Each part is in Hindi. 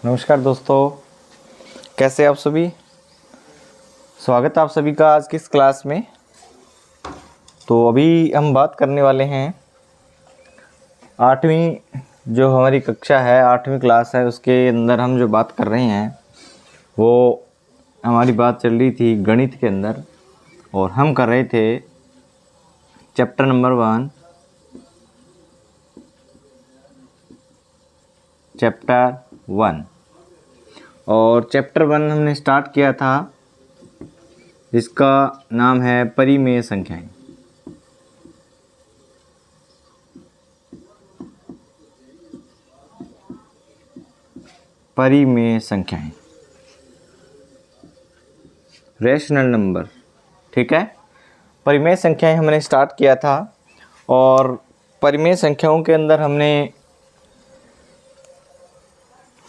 नमस्कार दोस्तों, कैसे आप सभी। स्वागत है आप सभी का आज की इस क्लास में। तो अभी हम बात करने वाले हैं आठवीं, जो हमारी कक्षा है, आठवीं क्लास है, उसके अंदर हम जो बात कर रहे हैं वो हमारी बात चल रही थी गणित के अंदर, और हम कर रहे थे चैप्टर नंबर 1, चैप्टर 1। और चैप्टर 1 हमने स्टार्ट किया था, जिसका नाम है परिमेय संख्याएं। परिमेय संख्याएं, रैशनल नंबर। ठीक है, परिमेय संख्याएं हमने स्टार्ट किया था। और परिमेय संख्याओं के अंदर हमने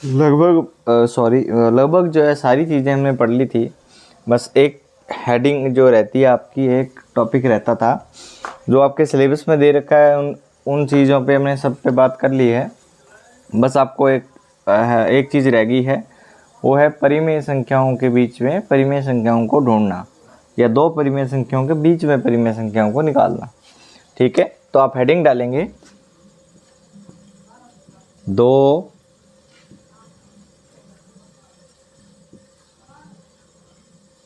लगभग जो है सारी चीज़ें हमने पढ़ ली थी। बस एक हेडिंग जो रहती है आपकी, एक टॉपिक रहता था जो आपके सिलेबस में दे रखा है, उन चीज़ों पे हमने सब पे बात कर ली है। बस आपको एक चीज़ रह गई है, वो है परिमेय संख्याओं के बीच में परिमेय संख्याओं को ढूंढना, या दो परिमेय संख्याओं के बीच में परिमेय संख्याओं को निकालना। ठीक है, तो आप हेडिंग डालेंगे दो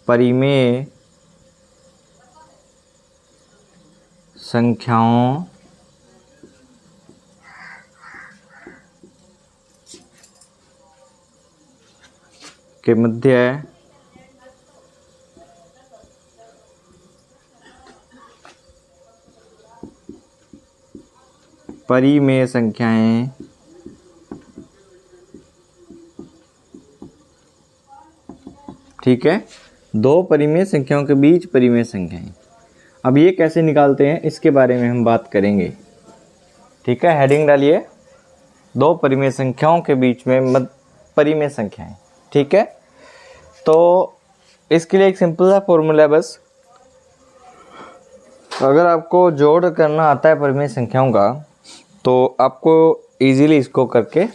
परिमेय संख्याओं के मध्य परिमेय संख्याएं ठीक है, दो परिमेय संख्याओं के बीच परिमेय संख्याएं। अब ये कैसे निकालते हैं, इसके बारे में हम बात करेंगे। ठीक है, हेडिंग डालिए दो परिमेय संख्याओं के बीच में परिमेय संख्याएं। ठीक है, तो इसके लिए एक सिंपल सा फॉर्मूला है। बस अगर आपको जोड़ करना आता है परिमेय संख्याओं का, तो आपको इजीली इसको करके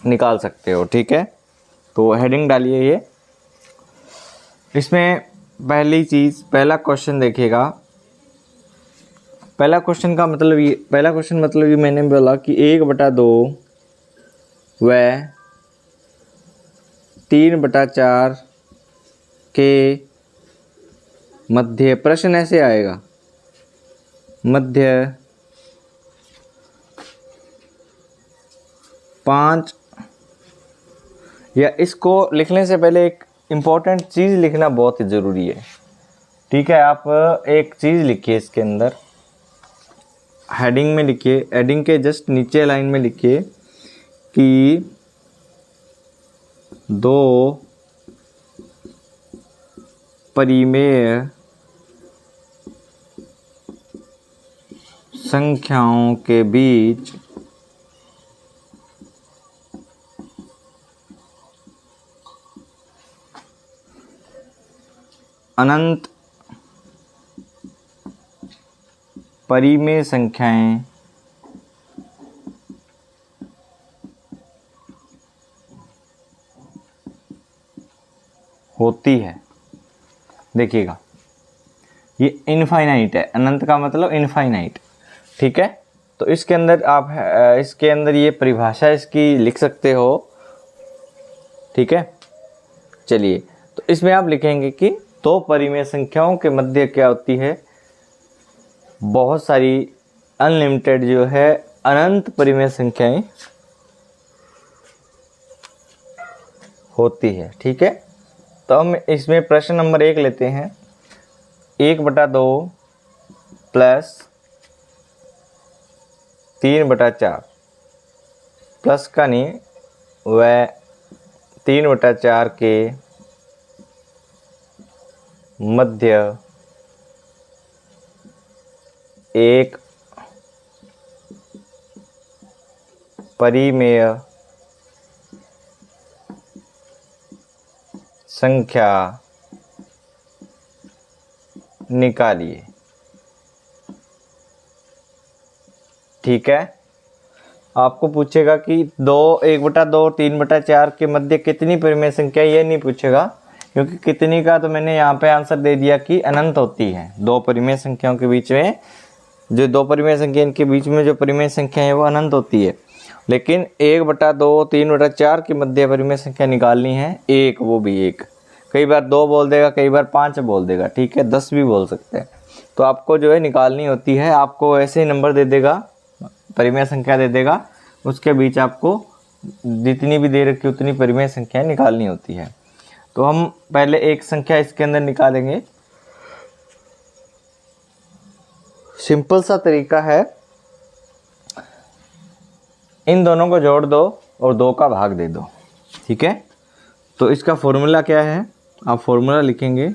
निकाल सकते हो। ठीक है, तो हेडिंग डालिए ये। इसमें पहली चीज़, पहला क्वेश्चन देखिएगा। पहला क्वेश्चन मतलब ये मैंने बोला कि 1/2 व 3/4 के मध्य, प्रश्न ऐसे आएगा, मध्य 5, या इसको लिखने से पहले एक इम्पोर्टेंट चीज़ लिखना बहुत ही ज़रूरी है। ठीक है, आप एक चीज़ लिखिए इसके अंदर, हेडिंग में लिखिए, हेडिंग के जस्ट नीचे लाइन में लिखिए कि दो परिमेय संख्याओं के बीच अनंत परिमेय संख्याएं होती है। देखिएगा, ये इनफाइनाइट है, अनंत का मतलब इनफाइनाइट। ठीक है, तो इसके अंदर आप इसके अंदर ये परिभाषा इसकी लिख सकते हो। ठीक है, चलिए, तो इसमें आप लिखेंगे कि दो परिमेय संख्याओं के मध्य क्या होती है, बहुत सारी अनलिमिटेड जो है अनंत परिमेय संख्याएं होती है। ठीक है, तो हम इसमें प्रश्न नंबर 1 लेते हैं। 1/2 प्लस 3/4, प्लस का नहीं, वह 3/4 के मध्य एक परिमेय संख्या निकालिए। ठीक है, आपको पूछेगा कि 1/2 और 3/4 के मध्य कितनी परिमेय संख्या, ये नहीं पूछेगा, क्योंकि कितनी का तो मैंने यहाँ पे आंसर दे दिया कि अनंत होती है। दो परिमेय संख्याओं के बीच में, जो दो परिमेय संख्या इनके बीच में जो परिमेय संख्या है वो अनंत होती है। लेकिन 1/2 3/4 के मध्य परिमेय संख्या निकालनी है, एक, वो भी एक। कई बार 2 बोल देगा, कई बार 5 बोल देगा, ठीक है, 10 भी बोल सकते हैं। तो आपको जो है निकालनी होती है, आपको ऐसे ही नंबर दे देगा, परिमेय संख्या दे देगा, उसके बीच आपको जितनी भी दे रखी उतनी परिमेय संख्या निकालनी होती है। तो हम पहले एक संख्या इसके अंदर निकालेंगे। सिंपल सा तरीका है, इन दोनों को जोड़ दो और 2 का भाग दे दो, ठीक है। तो इसका फॉर्मूला क्या है, आप फॉर्मूला लिखेंगे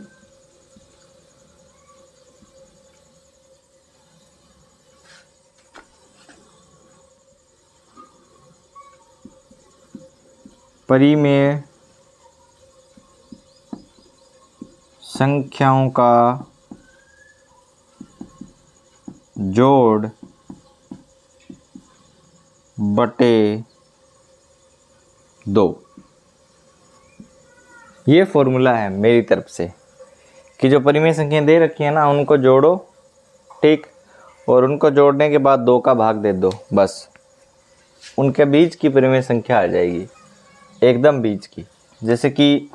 परिमेय संख्याओं का जोड़ बटे 2। ये फॉर्मूला है मेरी तरफ से कि जो परिमेय संख्या दे रखी है ना, उनको जोड़ो, ठीक, और उनको जोड़ने के बाद 2 का भाग दे दो, बस उनके बीच की परिमेय संख्या आ जाएगी, एकदम बीच की। जैसे कि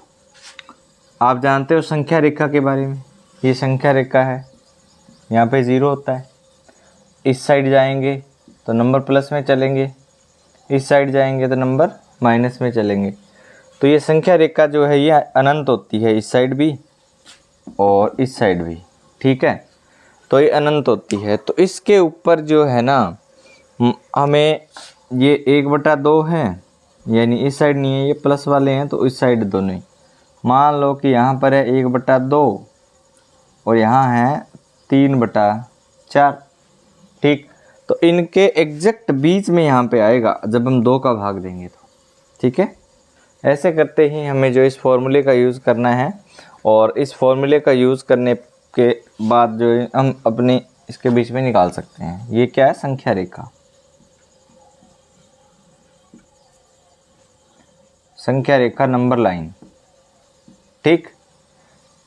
आप जानते हो संख्या रेखा के बारे में, ये संख्या रेखा है, यहाँ पे 0 होता है, इस साइड जाएंगे तो नंबर प्लस में चलेंगे, इस साइड जाएंगे तो नंबर माइनस में चलेंगे। तो ये संख्या रेखा जो है ये अनंत होती है, इस साइड भी और इस साइड भी, ठीक है, तो ये अनंत होती है। तो इसके ऊपर जो है ना, हमें ये 1/2 है, यानी इस साइड नहीं है, ये प्लस वाले हैं तो इस साइड दोनों ही। मान लो कि यहाँ पर है 1/2 और यहाँ है 3/4, ठीक, तो इनके एग्जैक्ट बीच में यहाँ पे आएगा जब हम 2 का भाग देंगे तो, ठीक है। ऐसे करते ही हमें जो इस फॉर्मूले का यूज़ करना है, और इस फॉर्मूले का यूज़ करने के बाद जो है हम अपने इसके बीच में निकाल सकते हैं। ये क्या है, संख्या रेखा, संख्या रेखा नंबर लाइन, ठीक।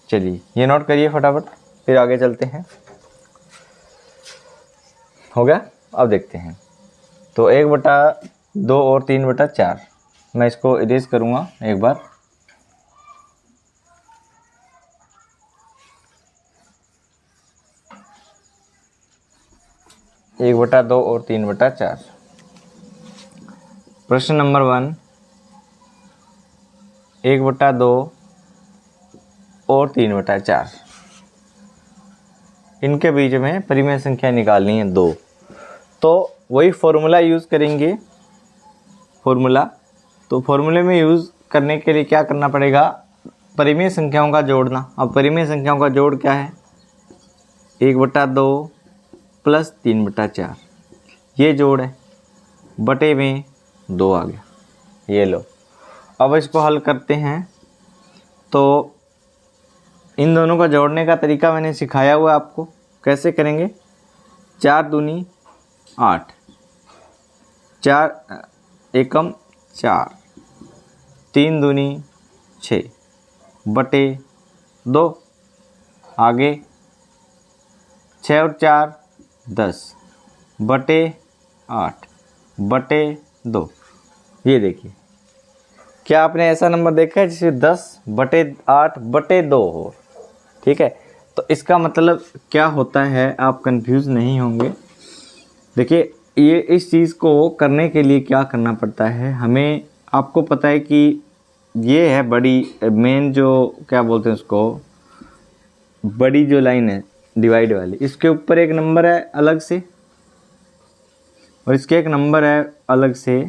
चलिए ये नोट करिए फटाफट, फिर आगे चलते हैं। हो गया, अब देखते हैं। तो 1/2 और 3/4, मैं इसको इरेज करूँगा एक बार। एक बटा 2 और 3/4। प्रश्न नंबर 1, 1/2 और 3/4, इनके बीच में परिमेय संख्या निकालनी है 2। तो वही फॉर्मूला यूज़ करेंगे, फॉर्मूला। तो फॉर्मूले में यूज़ करने के लिए क्या करना पड़ेगा, परिमेय संख्याओं का जोड़ना। अब परिमेय संख्याओं का जोड़ क्या है, 1/2 प्लस 3/4, ये जोड़ है, बटे में 2 आ गया, ये लो। अब इसको हल करते हैं। तो इन दोनों का जोड़ने का तरीका मैंने सिखाया हुआ है आपको, कैसे करेंगे। 4 दूनी 8, 4 एकम 4, 3 दूनी 6 बटे 2, आगे 6 और 4 10 बटे 8 बटे 2। ये देखिए, क्या आपने ऐसा नंबर देखा है जिसमें 10/8 बटे 2 हो, ठीक है। तो इसका मतलब क्या होता है, आप कंफ्यूज नहीं होंगे। देखिए, ये इस चीज़ को करने के लिए क्या करना पड़ता है हमें, आपको पता है कि ये है बड़ी मेन, जो क्या बोलते हैं उसको, बड़ी जो लाइन है डिवाइड वाली, इसके ऊपर एक नंबर है अलग से और इसके एक नंबर है अलग से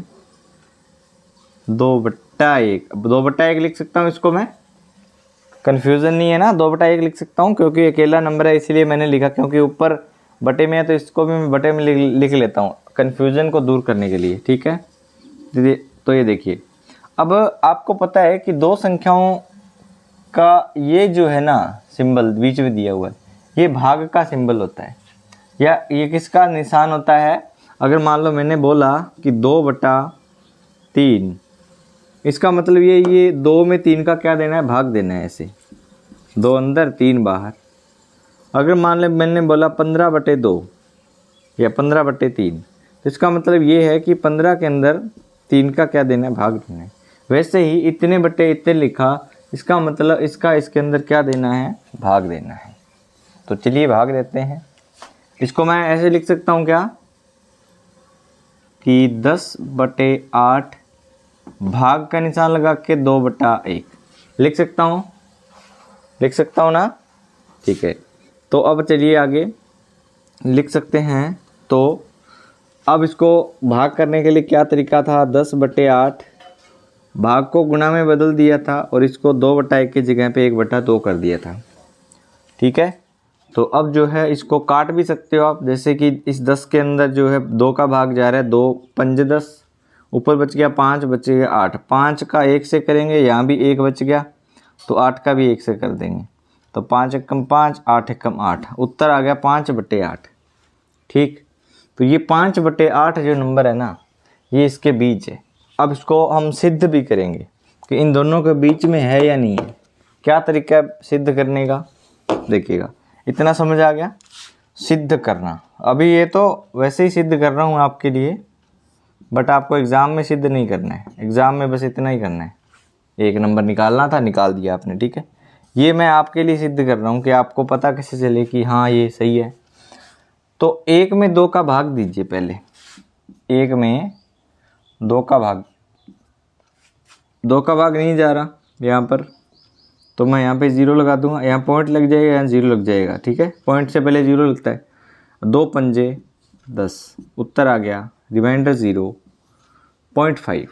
2/1। 2/1 लिख सकता हूँ इसको मैं, कन्फ्यूज़न नहीं है ना, 2/1 लिख सकता हूँ क्योंकि अकेला नंबर है, इसीलिए मैंने लिखा, क्योंकि ऊपर बटे में है तो इसको भी मैं बटे में लिख लेता हूँ कन्फ्यूज़न को दूर करने के लिए, ठीक है। तो ये देखिए, अब आपको पता है कि दो संख्याओं का ये जो है ना सिंबल बीच में दिया हुआ है, ये भाग का सिंबल होता है, या ये किसका निशान होता है, अगर मान लो मैंने बोला कि 2/3, इसका मतलब ये 2 में 3 का क्या देना है, भाग देना है। ऐसे 2 अंदर 3 बाहर। अगर मान ले मैंने बोला 15/2 या 15/3, तो इसका मतलब ये है कि 15 के अंदर 3 का क्या देना है, भाग देना है। वैसे ही इतने बटे इतने लिखा, इसका मतलब इसका इसके अंदर क्या देना है, भाग देना है। तो चलिए भाग देते हैं। इसको मैं ऐसे लिख सकता हूँ क्या कि 10/8 भाग का निशान लगा के 2/1 लिख सकता हूँ ना। ठीक है, तो अब चलिए आगे लिख सकते हैं। तो अब इसको भाग करने के लिए क्या तरीका था, 10/8 भाग को गुणा में बदल दिया था और इसको 2/1 की जगह पे 1/2 कर दिया था। ठीक है, तो अब जो है इसको काट भी सकते हो आप, जैसे कि इस 10 के अंदर जो है 2 का भाग जा रहा है, 2 पंजे 10, ऊपर बच गया 5, बच गया 8। 5 का 1 से करेंगे, यहाँ भी 1 बच गया, तो 8 का भी 1 से कर देंगे। तो 5 एकम 5, 8 एकम 8, उत्तर आ गया 5/8। ठीक, तो ये 5/8 जो नंबर है ना, ये इसके बीच है। अब इसको हम सिद्ध भी करेंगे कि इन दोनों के बीच में है या नहीं है। क्या तरीका है सिद्ध करने का, देखिएगा। इतना समझ आ गया, सिद्ध करना। अभी ये तो वैसे ही सिद्ध कर रहा हूँ आपके लिए, बट आपको एग्ज़ाम में सिद्ध नहीं करना है। एग्ज़ाम में बस इतना ही करना है, 1 नंबर निकालना था, निकाल दिया आपने। ठीक है, ये मैं आपके लिए सिद्ध कर रहा हूँ कि आपको पता कैसे चले कि हाँ ये सही है। तो 1 में 2 का भाग दीजिए पहले। 1 में 2 का भाग, 2 का भाग नहीं जा रहा यहाँ पर, तो मैं यहाँ पे 0 लगा दूंगा। यहाँ पॉइंट लग जाएगा, यहाँ 0 लग जाएगा। ठीक है, पॉइंट से पहले 0 लगता है। 2 पंजे 10, उत्तर आ गया रिमाइंडर 0.5।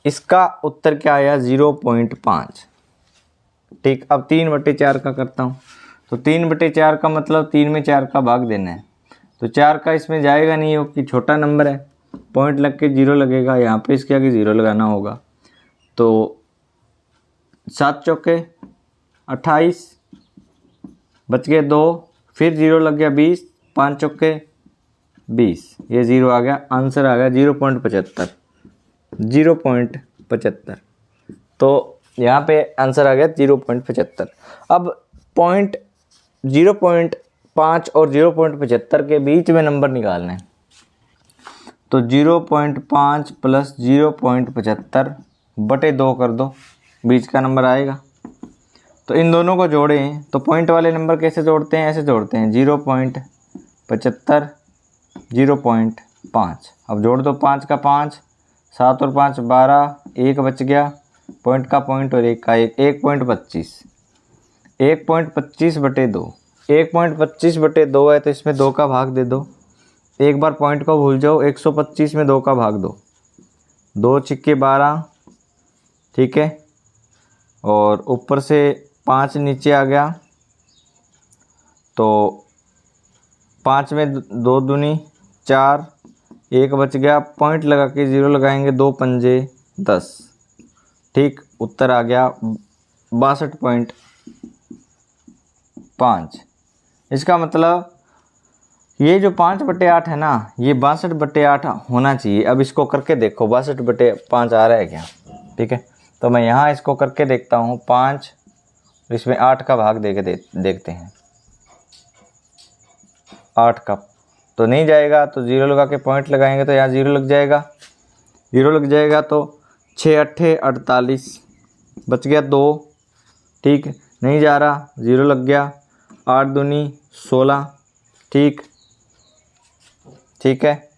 इसका उत्तर क्या आया, 0.5। ठीक, अब 3/4 का करता हूँ। तो 3/4 का मतलब 3 में 4 का भाग देना है। तो 4 का इसमें जाएगा नहीं, हो कि छोटा नंबर है, पॉइंट लग के 0 लगेगा, यहाँ पे इसके आगे 0 लगाना होगा। तो 7 चौके 28, बच गए 2, फिर 0 लग गया 20, 5 चौके 20, ये 0 आ गया। आंसर आ गया 0.75। 0.75, तो यहाँ पे आंसर आ गया 0.75। अब पॉइंट 0.5 और 0.75 के बीच में नंबर निकालना है। तो 0.5 प्लस 0.75/2 कर दो, बीच का नंबर आएगा। तो इन दोनों को जोड़ें, तो पॉइंट वाले नंबर कैसे जोड़ते हैं, ऐसे जोड़ते हैं 0.75 0.5। अब जोड़ दो, 5 का 5, 7 और 5 12, 1 बच गया, पॉइंट का पॉइंट और 1 का 1, 1.25। 1.25/2, 1.25/2 है, तो इसमें 2 का भाग दे दो। एक बार पॉइंट को भूल जाओ, 125 में 2 का भाग दो, 2 छिक्के 12। ठीक है, और ऊपर से 5 नीचे आ गया, तो 5 में 2 दूनी 4, 1 बच गया, पॉइंट लगा के 0 लगाएंगे, 2 पंजे 10। ठीक, उत्तर आ गया 62.5। इसका मतलब ये जो 5/8 है ना, ये 62/8 होना चाहिए। अब इसको करके देखो, 62/5 आ रहा है क्या। ठीक है, तो मैं यहाँ इसको करके देखता हूँ। 5, इसमें 8 का भाग दे के देखते हैं। 8 का तो नहीं जाएगा, तो 0 लगा के पॉइंट लगाएंगे, तो यहाँ 0 लग जाएगा। 0 लग जाएगा तो 6 8 48, बच गया 2। ठीक, नहीं जा रहा, 0 लग गया, 8 दूनी 16। ठीक, ठीक है,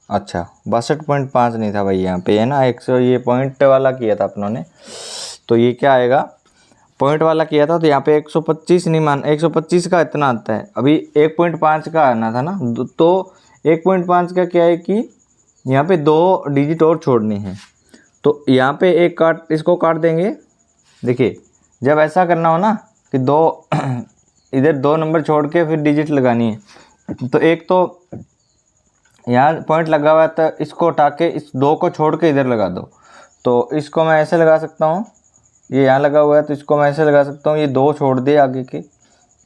अच्छा 62.5 नहीं था भाई, यहाँ पे है ना 100, ये पॉइंट वाला किया था अपनों ने, तो ये क्या आएगा, पॉइंट वाला किया था, तो यहाँ पे 125 नहीं मान, 125 का इतना आता है, अभी 1.5 का आना था ना। तो 1.5 का क्या है कि यहाँ पे 2 डिजिट और छोड़ने हैं, तो यहाँ पे एक काट, इसको काट देंगे। देखिए, जब ऐसा करना हो ना कि 2 इधर 2 नंबर छोड़ के फिर डिजिट लगानी है, तो एक तो यहाँ पॉइंट लगा हुआ है, तो इसको उठा के इस 2 को छोड़ के इधर लगा दो। तो इसको मैं ऐसे लगा सकता हूँ ये यहाँ लगा हुआ है तो इसको मैं ऐसे लगा सकता हूँ, ये 2 छोड़ दे आगे के,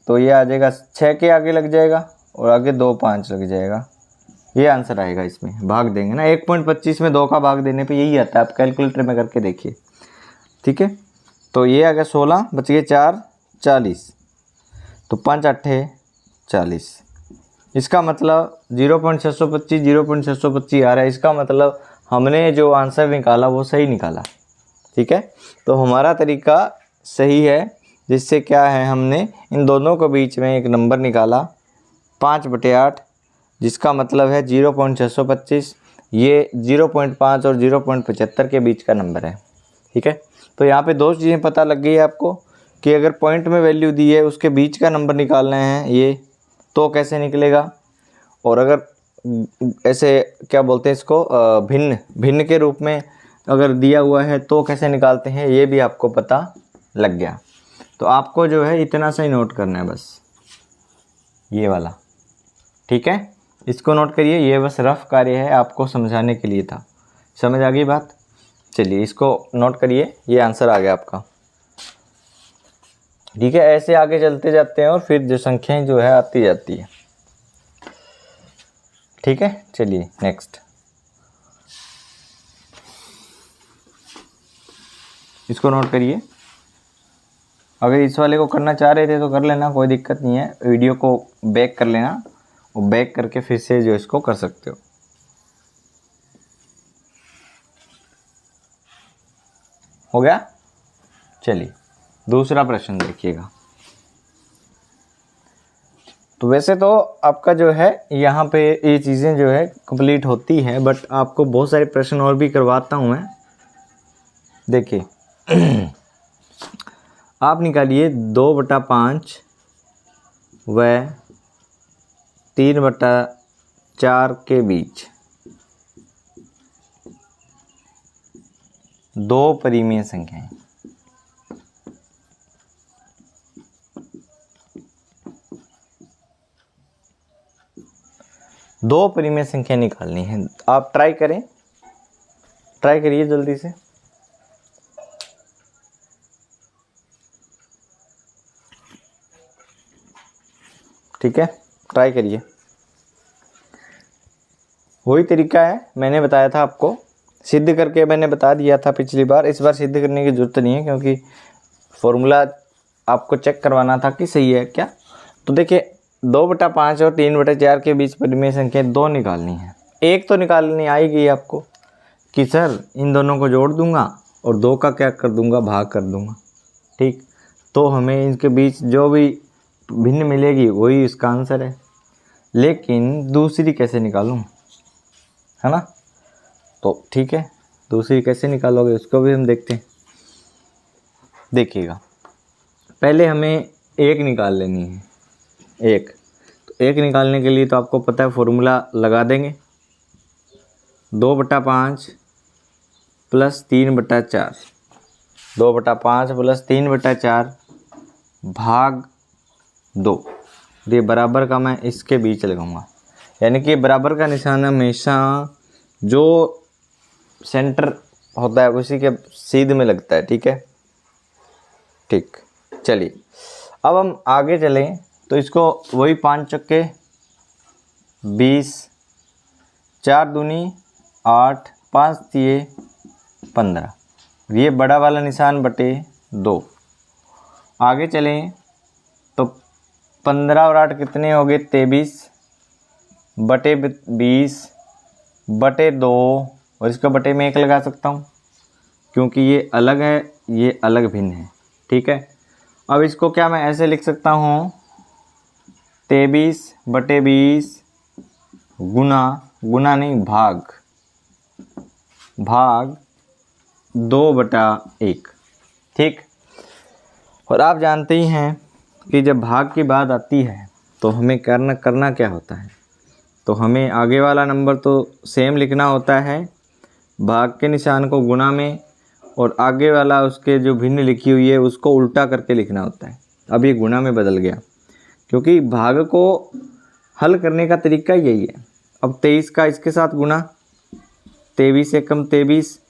तो ये आ जाएगा 6 के आगे लग जाएगा और आगे 2 5 लग जाएगा। ये आंसर आएगा इसमें, भाग देंगे ना 1.25 में 2 का भाग देने पे यही आता है, आप कैलकुलेटर में करके देखिए। ठीक है, तो ये आ गया 16, बच गए 4 40, तो 5 8 40। इसका मतलब 0.625 0.625 आ रहा है। इसका मतलब हमने जो आंसर निकाला वो सही निकाला। ठीक है, तो हमारा तरीका सही है, जिससे क्या है हमने इन दोनों के बीच में एक नंबर निकाला 5/8, जिसका मतलब है 0.625। ये 0.5 और 0.75 के बीच का नंबर है। ठीक है, तो यहाँ पे 2 चीज़ें पता लग गई है आपको कि अगर पॉइंट में वैल्यू दी है उसके बीच का नंबर निकालना है ये, तो कैसे निकलेगा, और अगर ऐसे क्या बोलते हैं इसको भिन्न भिन्न के रूप में अगर दिया हुआ है तो कैसे निकालते हैं, ये भी आपको पता लग गया। तो आपको जो है इतना सा ही नोट करना है बस, ये वाला। ठीक है, इसको नोट करिए, ये बस रफ कार्य है, आपको समझाने के लिए था। समझ आ गई बात? चलिए इसको नोट करिए, ये आंसर आ गया आपका। ठीक है, ऐसे आगे चलते जाते हैं और फिर जो संख्याएं जो है आती जाती है। ठीक है, चलिए नेक्स्ट, इसको नोट करिए। अगर इस वाले को करना चाह रहे थे तो कर लेना, कोई दिक्कत नहीं है। वीडियो को बैक कर लेना और बैक करके फिर से जो इसको कर सकते हो। हो गया? चलिए दूसरा प्रश्न देखिएगा। तो वैसे तो आपका जो है यहाँ पे ये चीज़ें जो है कंप्लीट होती हैं, बट आपको बहुत सारे प्रश्न और भी करवाता हूँ मैं। देखिए आप निकालिए 2/5 व 3/4 के बीच 2 परिमेय संख्याएं। दो परिमेय संख्या निकालनी है। आप ट्राई करिए जल्दी से। ठीक है, ट्राई करिए। वही तरीका है, मैंने बताया था आपको, सिद्ध करके मैंने बता दिया था पिछली बार। इस बार सिद्ध करने की जरूरत नहीं है, क्योंकि फॉर्मूला आपको चेक करवाना था कि सही है क्या। तो देखिए 2/5 और 3/4 के बीच परिमेय संख्या 2 निकालनी है। एक तो निकालनी आएगी आपको कि सर इन दोनों को जोड़ दूंगा और 2 का क्या कर दूंगा, भाग कर दूंगा। ठीक, तो हमें इनके बीच जो भी भिन्न मिलेगी वही इसका आंसर है। लेकिन दूसरी कैसे निकालूं, है ना? तो ठीक है, दूसरी कैसे निकालोगे उसको भी हम देखते हैं। देखिएगा, पहले हमें एक निकाल लेनी है। एक, तो एक निकालने के लिए तो आपको पता है फॉर्मूला लगा देंगे, 2/5 प्लस 3/4, 2/5 प्लस 3/4 भाग 2। ये बराबर का मैं इसके बीच लगाऊंगा, यानी कि बराबर का निशान हमेशा जो सेंटर होता है उसी के सीध में लगता है। ठीक है, ठीक, चलिए अब हम आगे चलें तो इसको वही 5 चक्के 20, 4 दूनी 8, 5 दिए 15, ये बड़ा वाला निशान बटे 2। आगे चलें तो 15 और 8 कितने हो गए, 23 बटे 20 बटे 2, और इसका बटे में 1 लगा सकता हूँ क्योंकि ये अलग है, ये अलग भिन्न है। ठीक है, अब इसको क्या मैं ऐसे लिख सकता हूँ, 23 बटे 20 गुना नहीं भाग 2/1। ठीक, और आप जानते ही हैं कि जब भाग की बात आती है तो हमें करना क्या होता है, तो हमें आगे वाला नंबर तो सेम लिखना होता है, भाग के निशान को गुना में, और आगे वाला उसके जो भिन्न लिखी हुई है उसको उल्टा करके लिखना होता है। अब ये गुना में बदल गया क्योंकि भाग को हल करने का तरीका यही है। अब 23 का इसके साथ गुना, 23 से कम 23,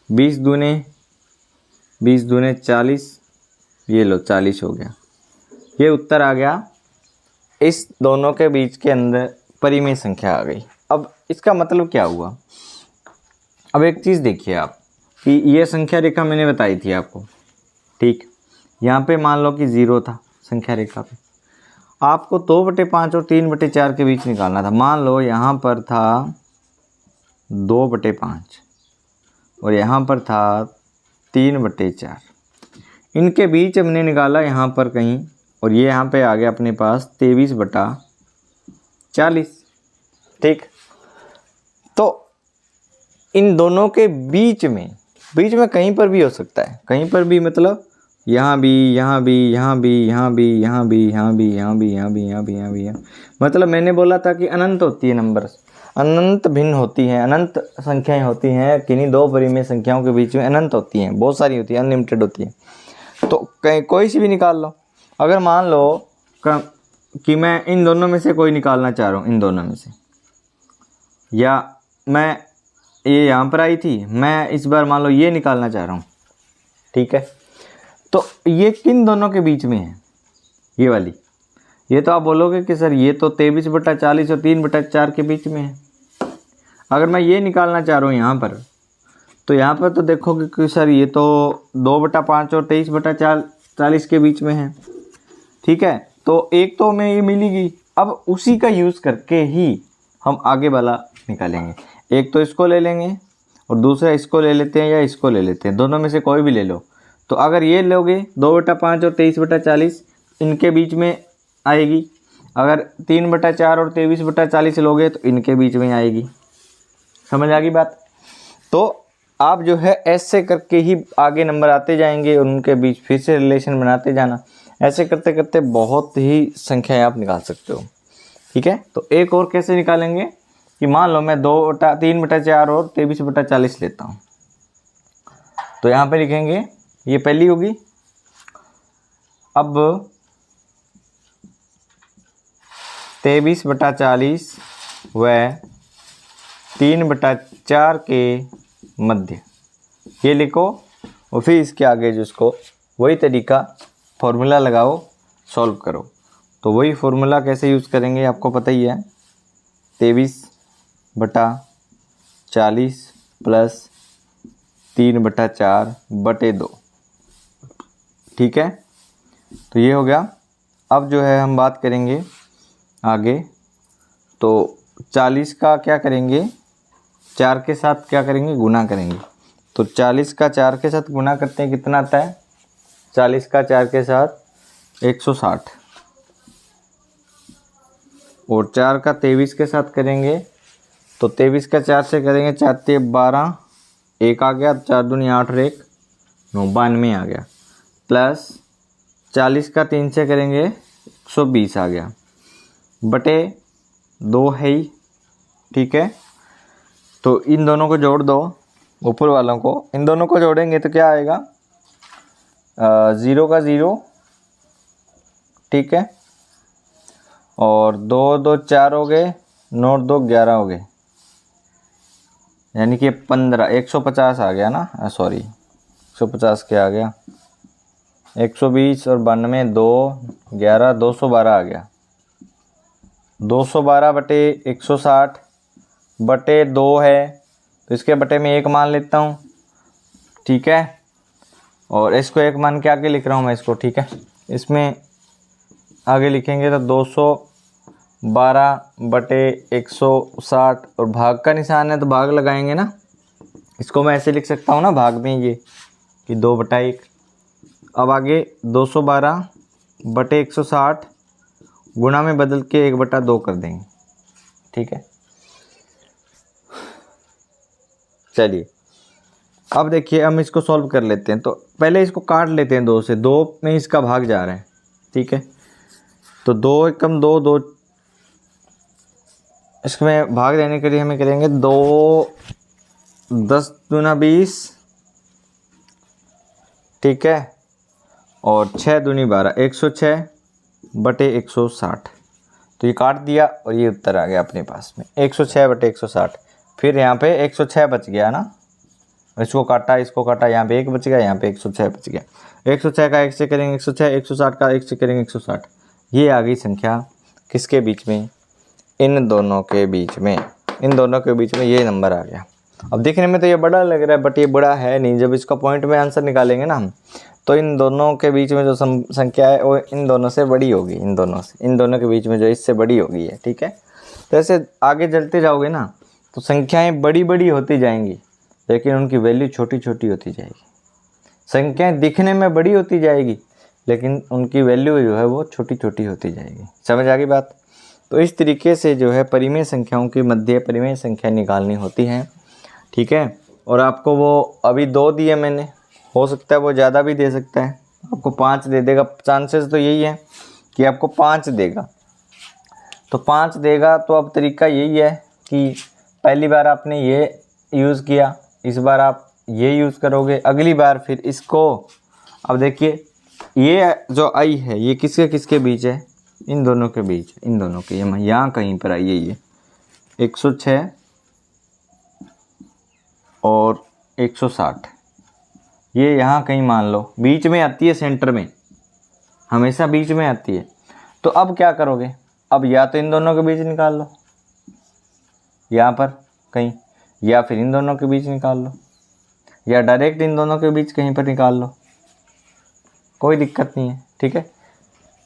20 दूने 20 दूने 40, ये लो 40 हो गया। ये उत्तर आ गया। इस दोनों के बीच के अंदर परिमेय संख्या आ गई। अब इसका मतलब क्या हुआ? अब एक चीज़ देखिए आप कि ये संख्या रेखा मैंने बताई थी आपको, ठीक। यहाँ पे मान लो कि 0 था संख्या रेखा पे। आपको 2/5 और 3/4 के बीच निकालना था। मान लो यहाँ पर था 2/5 और यहाँ पर था 3/4। इनके बीच हमने निकाला यहाँ पर कहीं, और ये यहाँ पे आ गया अपने पास 23/40, ठीक। तो इन दोनों के बीच में कहीं पर भी हो सकता है, कहीं पर भी, मतलब यहाँ भी, यहाँ भी, यहाँ भी, यहाँ भी, यहाँ भी, यहाँ भी, यहाँ भी, यहाँ भी, यहाँ भी, यहाँ भी, मतलब मैंने बोला था कि अनंत होती है नंबर, अनंत भिन्न होती हैं, अनंत संख्याएं होती हैं, किन्हीं दो परिमेय संख्याओं के बीच में अनंत होती हैं, बहुत सारी होती है, अनलिमिटेड होती है। तो कहीं कोई सी भी निकाल लो। अगर मान लो कि मैं इन दोनों में से कोई निकालना चाह रहा हूँ, इन दोनों में से, या मैं ये यहाँ पर आई थी, मैं इस बार मान लो ये निकालना चाह रहा हूँ, ठीक है। तो ये किन दोनों के बीच में है? ये वाली। ये तो आप बोलोगे कि सर ये तो 23/40 और 3/4 के बीच में है। अगर मैं ये निकालना चाह रहा हूँ यहाँ पर, तो यहाँ पर तो देखोगे कि सर ये तो 2/5 और 23/40 के बीच में है, ठीक है। तो एक तो हमें ये मिलेगी। अब उसी का यूज़ करके ही हम आगे वाला निकालेंगे। एक तो इसको ले लेंगे और दूसरा इसको ले लेते हैं या इसको ले लेते हैं, दोनों में से कोई भी ले लो। तो अगर ये लोगे 2/5 और 23/40 इनके बीच में आएगी। अगर 3/4 और 23/40 लोगे तो इनके बीच में आएगी। समझ आ गई बात? तो आप जो है ऐसे करके ही आगे नंबर आते जाएंगे और उनके बीच फिर से रिलेशन बनाते जाना। ऐसे करते करते बहुत ही संख्याएं आप निकाल सकते हो, ठीक है। तो एक और कैसे निकालेंगे कि मान लो मैं 3/4 और 23/40 लेता हूँ। तो यहाँ पे लिखेंगे, ये पहली होगी। अब 23/40 व 3/4 के मध्य, ये लिखो। और फिर इसके आगे जिसको वही तरीका, फॉर्मूला लगाओ, सॉल्व करो। तो वही फॉर्मूला कैसे यूज़ करेंगे आपको पता ही है। 23/40 प्लस 3/4/2, ठीक है। तो ये हो गया। अब जो है हम बात करेंगे आगे। तो 40 का क्या करेंगे, 4 के साथ क्या करेंगे, गुना करेंगे। तो 40 का 4 के साथ गुना करते हैं, कितना आता है? 40 का 4 के साथ 160, और 4 का 23 के साथ करेंगे तो 23 का 4 से करेंगे, 4 × 12, 1 आ गया, 4 दूनी 8 और 1 9, 92 आ गया। प्लस 40 का 3 से करेंगे 120 आ गया, बटे 2 है ही, ठीक है। तो इन दोनों को जोड़ दो, ऊपर वालों को, इन दोनों को जोड़ेंगे तो क्या आएगा? 0 का 0, ठीक है। और 2 2 4 हो गए, 9 2 11 हो गए, यानी कि 15 150 आ गया ना, सॉरी 150 क्या आ गया, 120 और 92 2 11 212 आ गया। 212 बटे 160 बटे 2 है, तो इसके बटे में 1 मान लेता हूँ, ठीक है। और इसको 1 मान के आगे लिख रहा हूँ मैं इसको, ठीक है। इसमें आगे लिखेंगे तो 212 बटे 160, और भाग का निशान है तो भाग लगाएंगे ना। इसको मैं ऐसे लिख सकता हूँ ना भाग में, ये कि 2/1। अब आगे 212 बटे 160 गुणा में बदल के 1/2 कर देंगे, ठीक है। चलिए अब देखिए हम इसको सॉल्व कर लेते हैं। तो पहले इसको काट लेते हैं 2 से, 2 में इसका भाग जा रहा है, ठीक है। तो 2 एकम 2 2, इसमें भाग देने के लिए हमें करेंगे 2 10 दूना 20, ठीक है। और 6 दूनी 12, 106 बटे 160। तो ये काट दिया और ये उत्तर आ गया अपने पास में 106 बटे 160। फिर यहाँ पे 106 बच गया ना, इसको काटा, इसको काटा, यहाँ पे 1 बच गया, यहाँ पे 106 बच गया। 106 का 1 से करेंगे 106, 160 का 1 से करेंगे 160। ये आ गई संख्या किसके बीच में? इन दोनों के बीच में। इन दोनों के बीच में ये नंबर आ गया। अब देखने में तो ये बड़ा लग रहा है, बट ये बड़ा है नहीं। जब इसका पॉइंट में आंसर निकालेंगे ना हम, तो इन दोनों के बीच में जो संख्या है वो इन दोनों से बड़ी होगी, इन दोनों के बीच में जो इससे बड़ी होगी है, ठीक है। तो ऐसे आगे चलते जाओगे ना तो संख्याएं बड़ी बड़ी होती जाएंगी, लेकिन उनकी वैल्यू छोटी छोटी होती जाएगी। संख्याएं दिखने में बड़ी होती जाएगी, लेकिन उनकी वैल्यू जो है वो छोटी छोटी होती जाएगी। समझ आ गई बात? तो इस तरीके से जो है परिमेय संख्याओं की मध्य परिमेय संख्या निकालनी होती है, ठीक है। और आपको वो अभी 2 दिए मैंने, हो सकता है वो ज़्यादा भी दे सकता है, आपको 5 दे देगा। चांसेस तो यही है कि आपको 5 देगा। तो 5 देगा तो अब तरीका यही है कि पहली बार आपने ये यूज़ किया, इस बार आप ये यूज़ करोगे, अगली बार फिर इसको। अब देखिए ये जो आई है ये किसके किसके बीच है? इन दोनों के बीच, इन दोनों के। यहाँ कहीं पर आई है ये 106 और 160, ये यहाँ कहीं मान लो बीच में आती है, सेंटर में, हमेशा बीच में आती है। तो अब क्या करोगे? अब या तो इन दोनों के बीच निकाल लो यहाँ पर कहीं, या फिर इन दोनों के बीच निकाल लो, या डायरेक्ट इन दोनों के बीच कहीं पर निकाल लो, कोई दिक्कत नहीं है, ठीक है।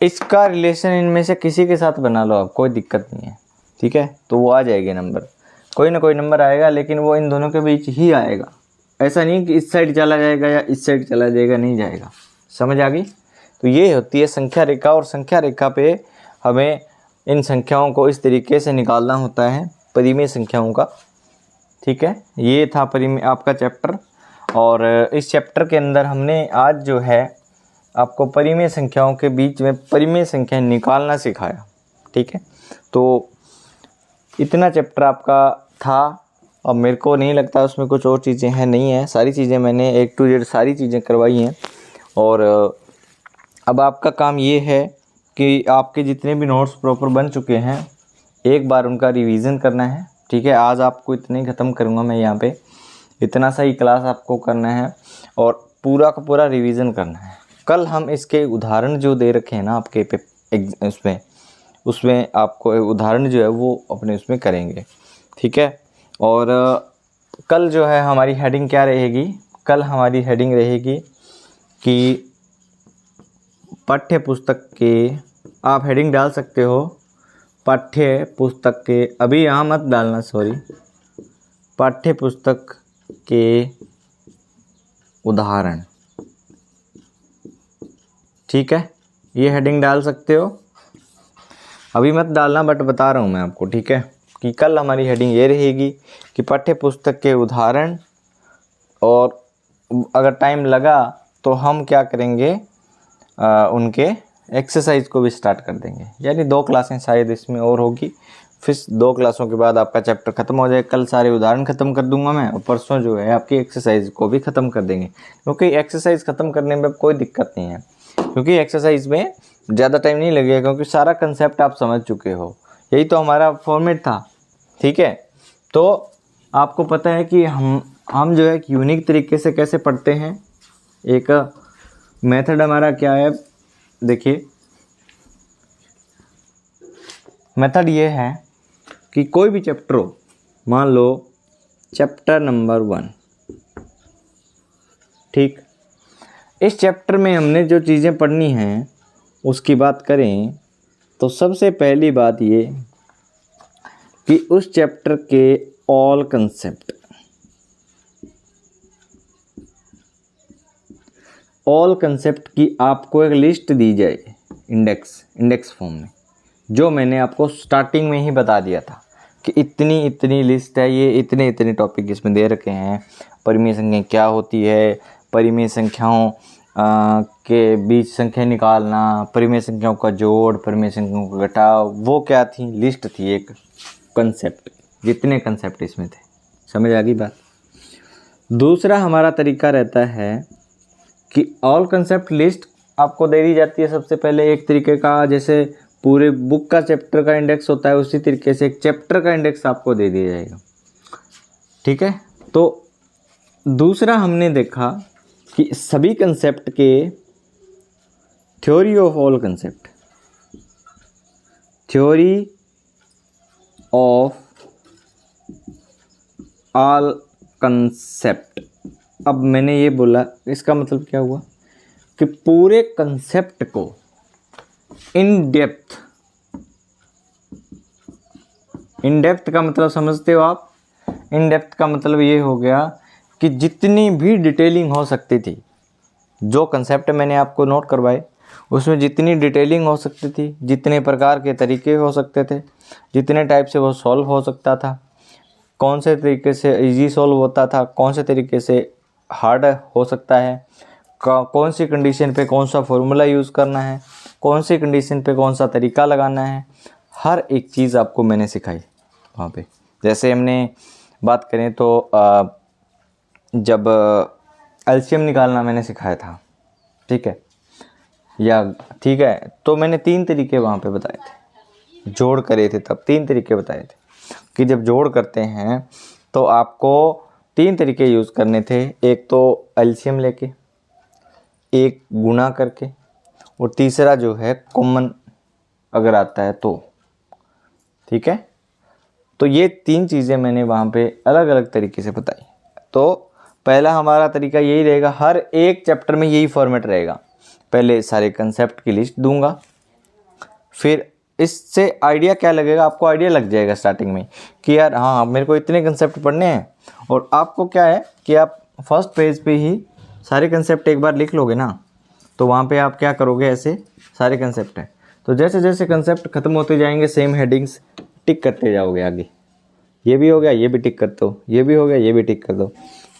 इसका रिलेशन इनमें से किसी के साथ बना लो आप, कोई दिक्कत नहीं है, ठीक है। तो वो आ जाएगी नंबर, कोई ना कोई नंबर आएगा, लेकिन वो इन दोनों के बीच ही आएगा। ऐसा नहीं कि इस साइड चला जाएगा या इस साइड चला जाएगा, नहीं जाएगा। समझ आ गई? तो ये होती है संख्या रेखा, और संख्या रेखा पे हमें इन संख्याओं को इस तरीके से निकालना होता है, परिमेय संख्याओं का, ठीक है। ये था परिमेय आपका चैप्टर, और इस चैप्टर के अंदर हमने आज जो है आपको परिमेय संख्याओं के बीच में परिमेय संख्या निकालना सिखाया, ठीक है। तो इतना चैप्टर आपका था। अब मेरे को नहीं लगता उसमें कुछ और चीज़ें हैं, नहीं है, सारी चीज़ें मैंने A to Z सारी चीज़ें करवाई हैं। और अब आपका काम ये है कि आपके जितने भी नोट्स प्रॉपर बन चुके हैं, एक बार उनका रिवीजन करना है, ठीक है। आज आपको इतने ही ख़त्म करूँगा मैं यहाँ पे, इतना सा ही क्लास आपको करना है और पूरा का पूरा रिवीजन करना है। कल हम इसके उदाहरण जो दे रखे हैं ना आपके उसमें आपको उदाहरण जो है वो अपने उसमें करेंगे, ठीक है। और कल जो है हमारी हेडिंग क्या रहेगी? कल हमारी हेडिंग रहेगी कि पाठ्य पुस्तक के, आप हेडिंग डाल सकते हो पाठ्य पुस्तक के, अभी यहाँ मत डालना, सॉरी, पाठ्य पुस्तक के उदाहरण, ठीक है। ये हेडिंग डाल सकते हो, अभी मत डालना, बट बता रहा हूँ मैं आपको, ठीक है, कि कल हमारी हेडिंग ये रहेगी कि पाठ्य पुस्तक के उदाहरण। और अगर टाइम लगा तो हम क्या करेंगे, उनके एक्सरसाइज को भी स्टार्ट कर देंगे। यानी 2 क्लासें शायद इसमें और होगी, फिर 2 क्लासों के बाद आपका चैप्टर ख़त्म हो जाए। कल सारे उदाहरण ख़त्म कर दूंगा मैं, और परसों जो है आपकी एक्सरसाइज को भी ख़त्म कर देंगे। क्योंकि एक्सरसाइज ख़त्म करने में कोई दिक्कत नहीं है, क्योंकि एक्सरसाइज में ज़्यादा टाइम नहीं लगेगा, क्योंकि सारा कंसेप्ट आप समझ चुके हो। यही तो हमारा फॉर्मेट था, ठीक है। तो आपको पता है कि हम जो है एक यूनिक तरीके से कैसे पढ़ते हैं। एक मेथड हमारा क्या है, देखिए मेथड ये है कि कोई भी चैप्टर हो, मान लो चैप्टर नंबर 1, ठीक, इस चैप्टर में हमने जो चीज़ें पढ़नी हैं उसकी बात करें तो सबसे पहली बात ये कि उस चैप्टर के ऑल कंसेप्ट की आपको एक लिस्ट दी जाए इंडेक्स फॉर्म में, जो मैंने आपको स्टार्टिंग में ही बता दिया था कि इतनी इतनी लिस्ट है, ये इतने इतने टॉपिक इसमें दे रखे हैं। परिमेय संख्या क्या होती है, परिमेय संख्याओं के बीच संख्या निकालना, परिमेय संख्याओं का जोड़, परिमेय संख्याओं का घटाव, वो क्या थी, लिस्ट थी, एक कंसेप्ट, जितने कंसेप्ट इसमें थे। समझ आ गई बात? दूसरा हमारा तरीका रहता है कि ऑल कंसेप्ट लिस्ट आपको दे दी जाती है सबसे पहले एक तरीके का, जैसे पूरे बुक का चैप्टर का इंडेक्स होता है, उसी तरीके से एक चैप्टर का इंडेक्स आपको दे दिया जाएगा, ठीक है। तो दूसरा हमने देखा कि सभी कंसेप्ट के theory of all concept, theory of all concept. अब मैंने ये बोला, इसका मतलब क्या हुआ कि पूरे कंसेप्ट को इन डेप्थ, इन डेप्थ का मतलब समझते हो आप? इन डेप्थ का मतलब ये हो गया कि जितनी भी डिटेलिंग हो सकती थी, जो कंसेप्ट मैंने आपको नोट करवाए उसमें जितनी डिटेलिंग हो सकती थी, जितने प्रकार के तरीके हो सकते थे, जितने टाइप से वो सॉल्व हो सकता था, कौन से तरीके से इजी सॉल्व होता था, कौन से तरीके से हार्ड हो सकता है, कौन सी कंडीशन पे कौन सा फॉर्मूला यूज़ करना है, कौन सी कंडीशन पे कौन सा तरीका लगाना है, हर एक चीज़ आपको मैंने सिखाई वहाँ पे। जैसे हमने बात करें तो जब एलसीएम निकालना मैंने सिखाया था, ठीक है, तो मैंने 3 तरीके वहाँ पे बताए थे, जोड़ करे थे तब 3 तरीके बताए थे कि जब जोड़ करते हैं तो आपको 3 तरीके यूज़ करने थे। एक तो एलसीएम लेके, एक गुणा करके, और तीसरा जो है कॉमन अगर आता है तो, ठीक है। तो ये 3 चीज़ें मैंने वहाँ पे अलग अलग तरीके से बताई। तो पहला हमारा तरीका यही रहेगा, हर एक चैप्टर में यही फॉर्मेट रहेगा। पहले सारे कंसेप्ट की लिस्ट दूंगा, फिर इससे आइडिया क्या लगेगा, आपको आइडिया लग जाएगा स्टार्टिंग में कि यार हाँ मेरे को इतने कंसेप्ट पढ़ने हैं। और आपको क्या है कि आप फर्स्ट पेज पे ही सारे कंसेप्ट एक बार लिख लोगे ना, तो वहाँ पे आप क्या करोगे, ऐसे सारे कंसेप्ट हैं तो जैसे जैसे कंसेप्ट खत्म होते जाएंगे सेम हेडिंग्स टिक करते जाओगे आगे, ये भी हो गया, ये भी टिक कर दो, ये भी हो गया, ये भी टिक कर दो।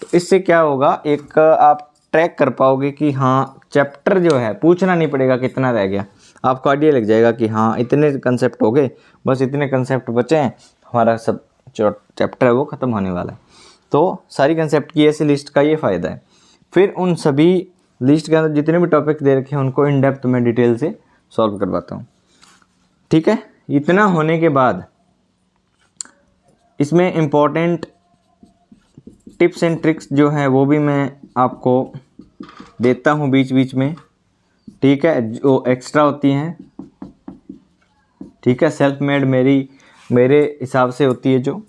तो इससे क्या होगा, एक आप ट्रैक कर पाओगे कि हाँ चैप्टर जो है पूछना नहीं पड़ेगा कितना रह गया, आपको आइडिया लग जाएगा कि हाँ इतने कंसेप्ट हो गए, बस इतने कंसेप्ट बचे हैं, हमारा सब जो चैप्टर है वो ख़त्म होने वाला है। तो सारी कंसेप्ट की ऐसी लिस्ट का ये फ़ायदा है। फिर उन सभी लिस्ट के अंदर जितने भी टॉपिक दे रखे हैं उनको इन डेप्थ में डिटेल से सॉल्व करवाता हूँ, ठीक है। इतना होने के बाद इसमें इम्पोर्टेंट टिप्स एंड ट्रिक्स जो है वो भी मैं आपको देता हूँ बीच बीच में, ठीक है, जो एक्स्ट्रा होती हैं, ठीक है, सेल्फ मेड मेरे हिसाब से होती है, जो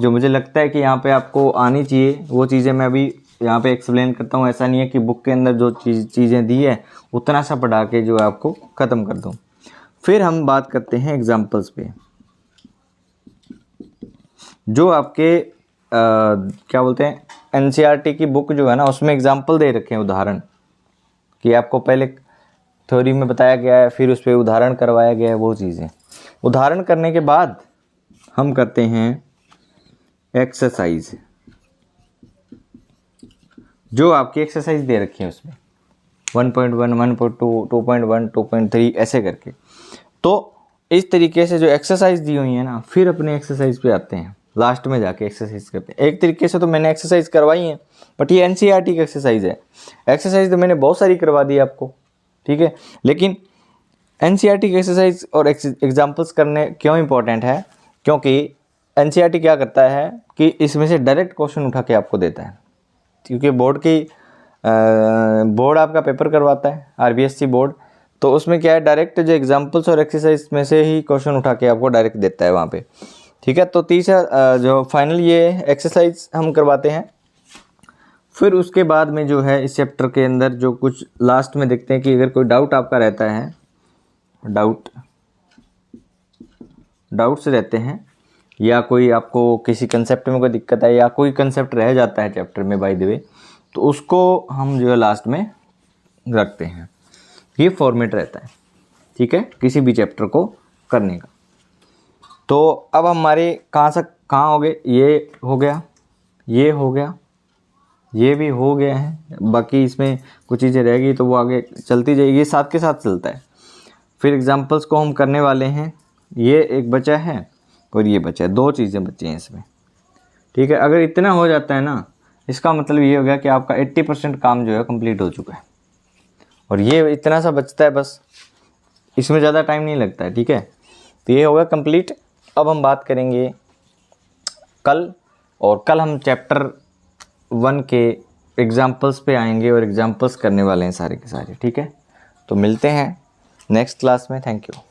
मुझे लगता है कि यहाँ पे आपको आनी चाहिए, वो चीज़ें मैं अभी यहाँ पे एक्सप्लेन करता हूँ। ऐसा नहीं है कि बुक के अंदर जो चीज़ें दी है उतना सा पढ़ा के जो है आपको ख़त्म कर दूँ। फिर हम बात करते हैं एग्जाम्पल्स पे, जो आपके क्या बोलते हैं एनसीईआरटी की बुक जो है ना उसमें एग्जाम्पल दे रखे हैं, उदाहरण, कि आपको पहले थ्योरी में बताया गया है फिर उस पर उदाहरण करवाया गया है। वो चीज़ें उदाहरण करने के बाद हम करते हैं एक्सरसाइज, जो आपकी एक्सरसाइज दे रखी है उसमें 1.1, 1.2, 2.1, 2.3 ऐसे करके। तो इस तरीके से जो एक्सरसाइज दी हुई है ना, फिर अपने एक्सरसाइज पे आते हैं, लास्ट में जाके एक्सरसाइज करते हैं। एक तरीके से तो मैंने एक्सरसाइज करवाई है, बट ये एनसीईआरटी की एक्सरसाइज है। एक्सरसाइज तो मैंने बहुत सारी करवा दी आपको, ठीक है, लेकिन एनसीईआरटी की एक्सरसाइज और एग्जाम्पल्स करने क्यों इंपॉर्टेंट है, क्योंकि एनसीईआरटी क्या करता है कि इसमें से डायरेक्ट क्वेश्चन उठा के आपको देता है, क्योंकि बोर्ड आपका पेपर करवाता है, आरबीएससी बोर्ड, तो उसमें क्या है डायरेक्ट जो एग्जाम्पल्स और एक्सरसाइज में से ही क्वेश्चन उठा के आपको डायरेक्ट देता है वहाँ पे, ठीक है। तो तीसरा जो फाइनल ये एक्सरसाइज हम करवाते हैं। फिर उसके बाद में जो है इस चैप्टर के अंदर जो कुछ लास्ट में देखते हैं कि अगर कोई डाउट आपका रहता है, डाउट्स रहते हैं, या कोई आपको किसी कंसेप्ट में कोई दिक्कत है, या कोई कंसेप्ट रह जाता है चैप्टर में बाय द वे, तो उसको हम जो है लास्ट में रखते हैं। ये फॉर्मेट रहता है, ठीक है, किसी भी चैप्टर को करने का। तो अब हमारे कहाँ हो गए, ये हो गया, ये हो गया, ये भी हो गया है, बाकी इसमें कुछ चीज़ें रह गई तो वो आगे चलती जाएगी, ये साथ के साथ चलता है। फिर एग्जांपल्स को हम करने वाले हैं, ये एक बचा है और ये बचा है, 2 चीज़ें बची हैं इसमें, ठीक है। अगर इतना हो जाता है ना, इसका मतलब ये हो गया कि आपका 80% काम जो है कंप्लीट हो चुका है, और ये इतना सा बचता है बस, इसमें ज़्यादा टाइम नहीं लगता है, ठीक है। तो ये होगा कंप्लीट। अब हम बात करेंगे कल, और कल हम चैप्टर वन के एग्जाम्पल्स पे आएंगे और एग्जाम्पल्स करने वाले हैं सारे के सारे, ठीक है। तो मिलते हैं नेक्स्ट क्लास में। Thank you.